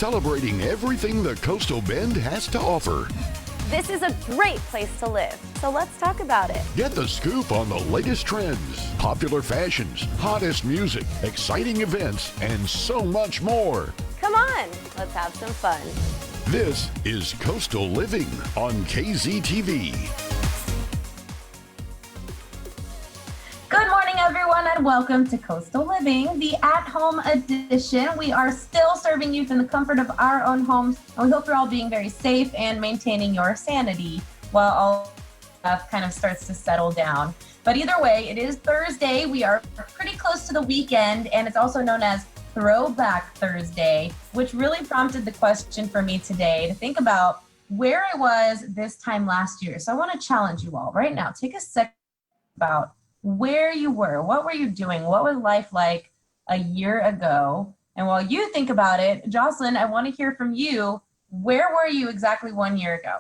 celebrating everything the Coastal Bend has to offer. This is a great place to live, so let's talk about it. Get the scoop on the latest trends, popular fashions, hottest music, exciting events, and so much more. Come on, let's have some fun. This is Coastal Living on KZTV. Good morning, everyone, and welcome to Coastal Living, the at-home edition. We are still serving you in the comfort of our own homes, and we hope you're all being very safe and maintaining your sanity while all stuff kind of starts to settle down. But either way, it is Thursday. We are pretty close to the weekend, and it's also known as Throwback Thursday, which really prompted the question for me today to think about where I was this time last year. So I want to challenge you all right now. Take a second about where you were, what were you doing, what was life like a year ago? And while you think about it, Jocelyn, I want to hear from you. Where were you exactly 1 year ago?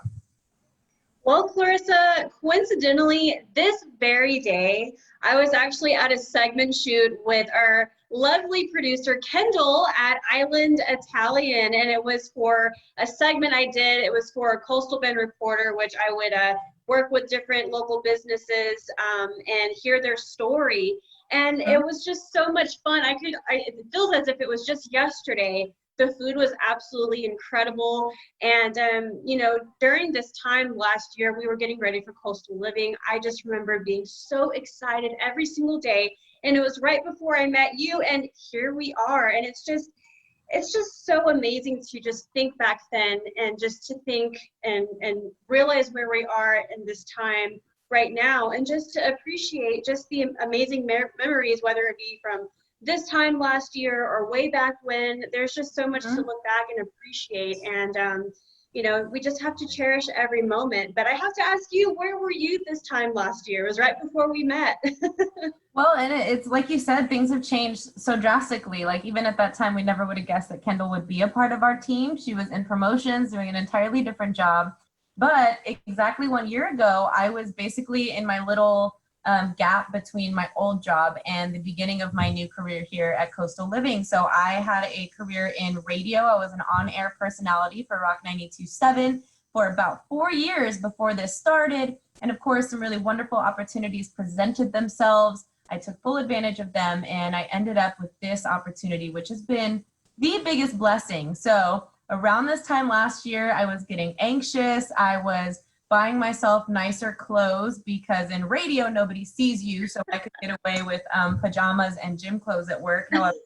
Well, Clarissa, coincidentally, this very day, I was actually at a segment shoot with our lovely producer, Kendall, at Island Italian, and it was for a segment I did. It was for a Coastal Bend reporter, which I would work with different local businesses and hear their story. And it was just so much fun. It feels as if it was just yesterday. The food was absolutely incredible. And, during this time last year, we were getting ready for Coastal Living. I just remember being so excited every single day. And it was right before I met you, and here we are. And it's just so amazing to just think back then and just to think and realize where we are in this time right now, and just to appreciate just the amazing memories, whether it be from this time last year or way back when. There's just so much to look back and appreciate, and we just have to cherish every moment. But I have to ask you, where were you this time last year? It was right before we met. Well, and it's like you said, things have changed so drastically. Like even at that time, we never would have guessed that Kendall would be a part of our team. She was in promotions, doing an entirely different job. But exactly 1 year ago, I was basically in my little gap between my old job and the beginning of my new career here at Coastal Living. So I had a career in radio. I was an on-air personality for Rock 92.7 for about 4 years before this started. And of course, some really wonderful opportunities presented themselves. I took full advantage of them, and I ended up with this opportunity, which has been the biggest blessing. So around this time last year, I was getting anxious. I was buying myself nicer clothes because in radio, nobody sees you. So I could get away with pajamas and gym clothes at work. However,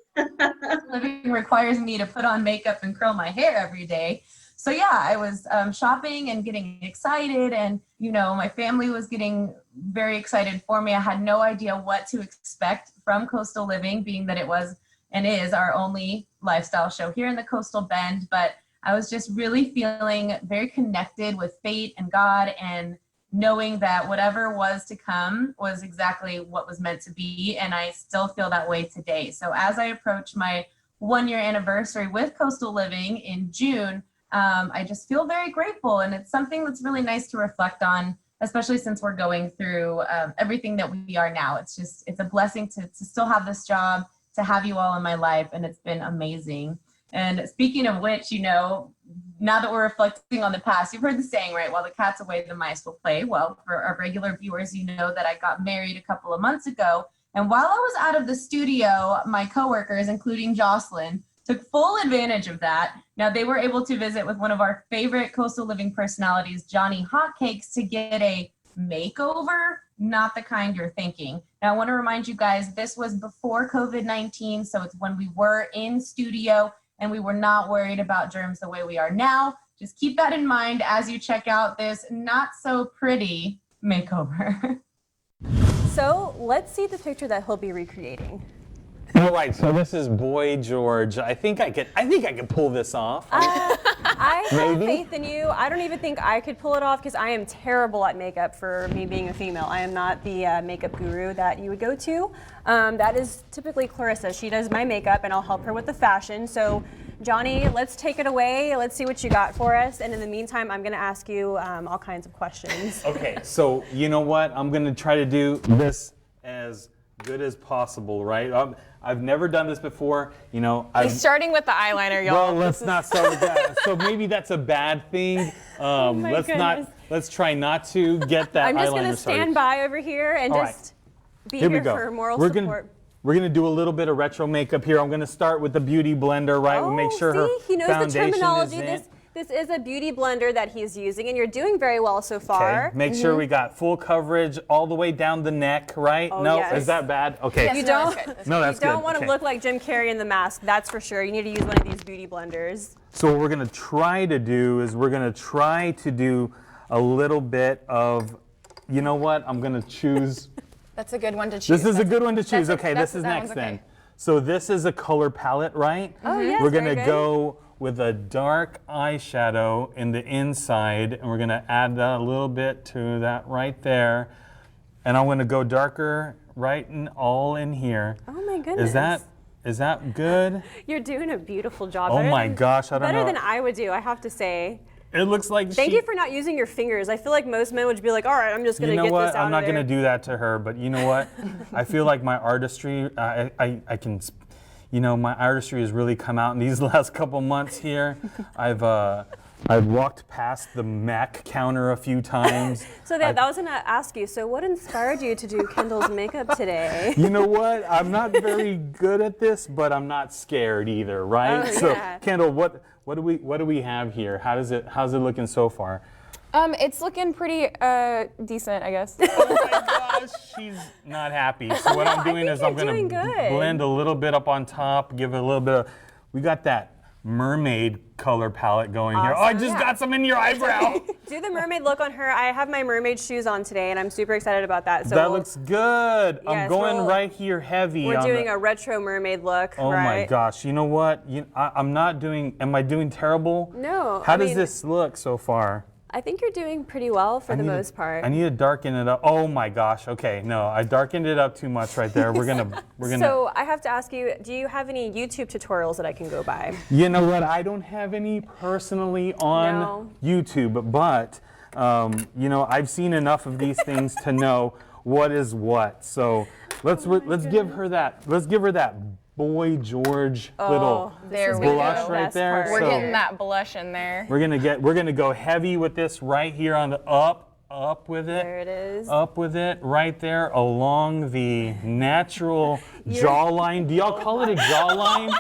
living requires me to put on makeup and curl my hair every day. So yeah, I was shopping and getting excited, and my family was getting very excited for me. I had no idea what to expect from Coastal Living, being that it was and is our only lifestyle show here in the Coastal Bend. But I was just really feeling very connected with fate and God, and knowing that whatever was to come was exactly what was meant to be. And I still feel that way today. So as I approach my 1 year anniversary with Coastal Living in June, I just feel very grateful. And it's something that's really nice to reflect on, especially since we're going through everything that we are now. It's a blessing to still have this job, to have you all in my life, and it's been amazing. And speaking of which, now that we're reflecting on the past, you've heard the saying, right? While the cat's away, the mice will play. Well, for our regular viewers, you know that I got married a couple of months ago. And while I was out of the studio, my coworkers, including Jocelyn, took full advantage of that. Now, they were able to visit with one of our favorite Coastal Living personalities, Johnny Hotcakes, to get a makeover, not the kind you're thinking. Now, I want to remind you guys, this was before COVID-19, so it's when we were in studio and we were not worried about germs the way we are now. Just keep that in mind as you check out this not so pretty makeover. So let's see the picture that he'll be recreating. All right, so this is Boy George. I think I could pull this off. I have faith in you. I don't even think I could pull it off because I am terrible at makeup for me being a female. I am not the makeup guru that you would go to. That is typically Clarissa. She does my makeup and I'll help her with the fashion. So Johnny, let's take it away. Let's see what you got for us. And in the meantime, I'm going to ask you all kinds of questions. Okay, so you know what? I'm going to try to do this as good as possible, right? I've never done this before, you know. He's starting with the eyeliner, y'all. Well, let's not start with that. So maybe that's a bad thing. Let's try not to get that eyeliner I'm just going to stand by over here and All just be here for moral support. We're gonna do a little bit of retro makeup here. I'm gonna start with the beauty blender, right? We'll make sure her he knows foundation the terminology. is in. This is a beauty blender that he's using, and you're doing very well so far. Okay. Make sure we got full coverage all the way down the neck, right? Oh, no, yes. is that bad? Okay. Yes, You no, don't. that's good. No, that's You don't good. want to Okay. look like Jim Carrey in The Mask. That's for sure. You need to use one of these beauty blenders. So what we're gonna try to do is we're gonna try to do a little bit of, you know what? I'm gonna choose. That's a good one to choose. This is a good one to choose. Okay, that's- this is that next one's then. okay. So this is a color palette, right? Oh, yes, We're very gonna good. go with a dark eyeshadow in the inside, and we're gonna add that a little bit to that right there. And I'm gonna go darker right all in here. Oh my goodness. Is that good? You're doing a beautiful job. Oh Better my than- gosh, I don't know. Better than I would do, I have to say. It looks like Thank you for not using your fingers. I feel like most men would be like, all right, I'm just going to You know get what? this out I'm not of there. going to do that to her, but you know what? I feel like my artistry, I can, you know, my artistry has really come out in these last couple months here. I've walked past the Mac counter a few times. So that was going to ask you, so what inspired you to do Kendall's makeup today? You know what? I'm not very good at this, but I'm not scared either, right? Oh, So, yeah. Kendall, what do we have here? How's it looking so far? It's looking pretty decent, I guess. Oh my gosh, she's not happy. So what I'm doing is I'm you're gonna doing good. blend a little bit up on top, give it a little bit of, we got that mermaid color palette going here. Oh, I just got some in your eyebrow. Do the mermaid look on her. I have my mermaid shoes on today, and I'm super excited about that. So That looks good. I'm Yes, going we'll- right here heavy. we're on doing the, a retro mermaid look, Oh right? my gosh, you know what? I'm not doing, am I doing terrible? No, How I does mean- this look so far? I think you're doing pretty well for the need to- most part. I need to darken it up. Oh my gosh, okay, no, I darkened it up too much right there. We're gonna. So I have to ask you, do you have any YouTube tutorials that I can go by? You know what? I don't have any personally on No. YouTube, but you know, I've seen enough of these things to know what is what. So let's give her that. Let's give her that Boy George little there we blush go. right Best there. part. We're So getting that blush in there. we're gonna go heavy with this right here on the up with it. There it is. Up with it right there along the natural jawline. Do y'all call it a jawline?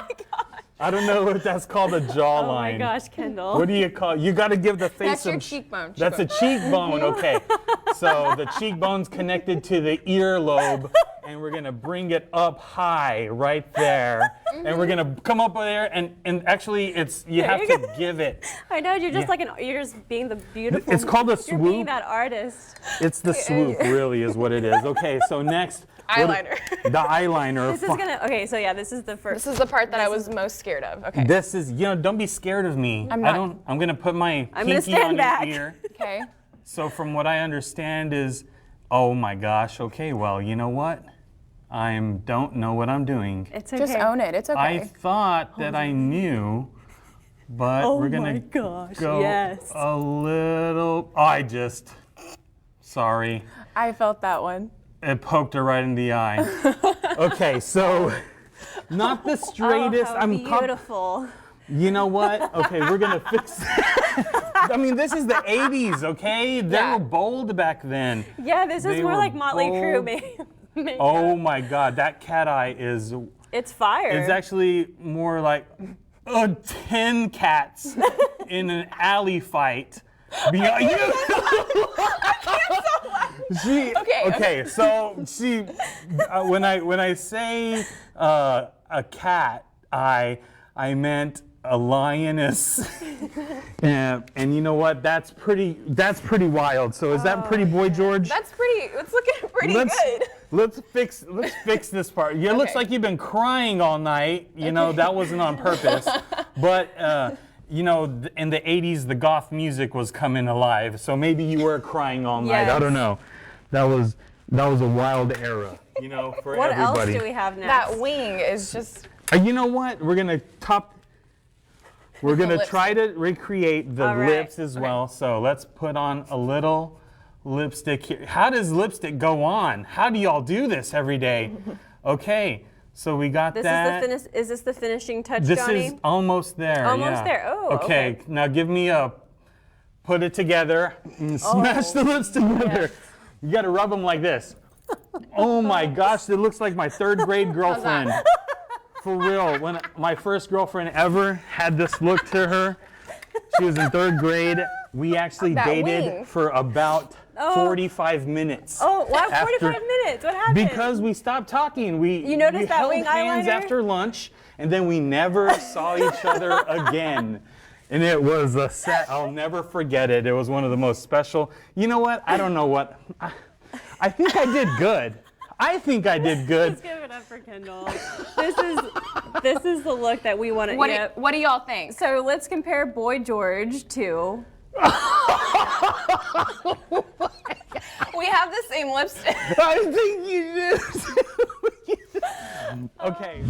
I don't know if that's called a Oh jawline. my gosh, Kendall. What do you call? You got to give the face That's your some. cheekbone. That's a cheekbone. Okay. So the cheekbone's connected to the earlobe, and we're gonna bring it up high right there, and we're gonna come up there, and actually you have you to go. give it. I know you're just Yeah. you're just being the beautiful. It's called a You're being swoop. that artist. It's the swoop, really, is what it is. Okay. So next. Eyeliner. The eyeliner. This is gonna. Okay, so yeah, this is the first. This is the part that I was most scared of. Okay. This is, don't be scared of me. I'm I not. don't. I'm gonna put my I'm gonna pinky stand on back. your ear. Okay. So from what I understand is, oh my gosh. Okay, well, you know what? I don't know what I'm doing. It's okay. Just own it. It's okay. I thought that I knew, but Oh we're gonna my gosh, go yes. a little. Sorry. I felt that one. It poked her right in the eye. Okay, so not the straightest. Oh, how beautiful. You know what? Okay, we're gonna fix. I mean, this is the 80's, okay? They Yeah. were bold back then. Yeah, this is They more were like Motley Crue. bold. Makeup. Oh my God, that cat eye is. It's fire. It's actually more like 10 cats in an alley fight. Beyond you. Okay. So she, when I say a cat, I meant a lioness, and you know what? That's pretty wild. So is that pretty, Boy George? That's pretty. It's looking pretty let's, good. Let's fix this part. Yeah, it looks Okay. like you've been crying all night. You know, that wasn't on purpose. But you know, in the 80's, the goth music was coming alive. So maybe you were crying all night. I Yes. don't know. That was a wild era, you know, for what everybody. else do we have next? That wing is just. You know what? We're gonna lips. try to recreate the All right. lips as well. So let's put on a little lipstick here. How does lipstick go on? How do y'all do this every day? Okay, so we got that. Is this the finishing touch, This Johnny? is almost there. Almost there. Oh, okay. Now give me a, put it together and smash the lips together. You gotta rub them like this. Oh my gosh, it looks like my 3rd grade girlfriend. For real, when my first girlfriend ever had this look to her, she was in 3rd grade. We actually dated for about 45 minutes. Oh, why 45 minutes? What happened? Because we stopped talking. You noticed that held wing hands eyeliner? after lunch, and then we never saw each other again. And it was a set. I'll never forget it. It was one of the most special. You know what? I don't know what. I think I did good. I think I did good. Let's give it up for Kendall. This is the look that we want to. What do y'all think? So let's compare Boy George to. We have the same lipstick. I think you did. Okay.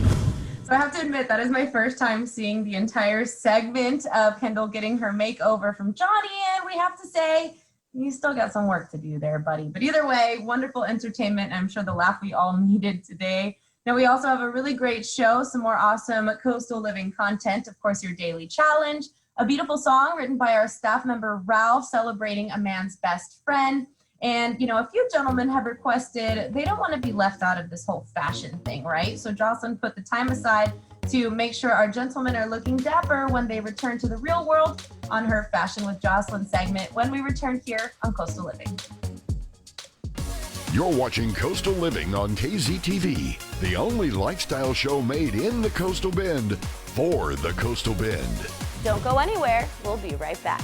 So I have to admit, that is my first time seeing the entire segment of Kendall getting her makeover from Johnny, and we have to say, you still got some work to do there, buddy. But either way, wonderful entertainment. I'm sure the laugh we all needed today. Now, we also have a really great show, some more awesome coastal living content, of course, your daily challenge, a beautiful song written by our staff member, Ralph, celebrating a man's best friend. And, a few gentlemen have requested, they don't want to be left out of this whole fashion thing, right? So Jocelyn put the time aside to make sure our gentlemen are looking dapper when they return to the real world on her Fashion with Jocelyn segment when we return here on Coastal Living. You're watching Coastal Living on KZTV, the only lifestyle show made in the Coastal Bend for the Coastal Bend. Don't go anywhere. We'll be right back.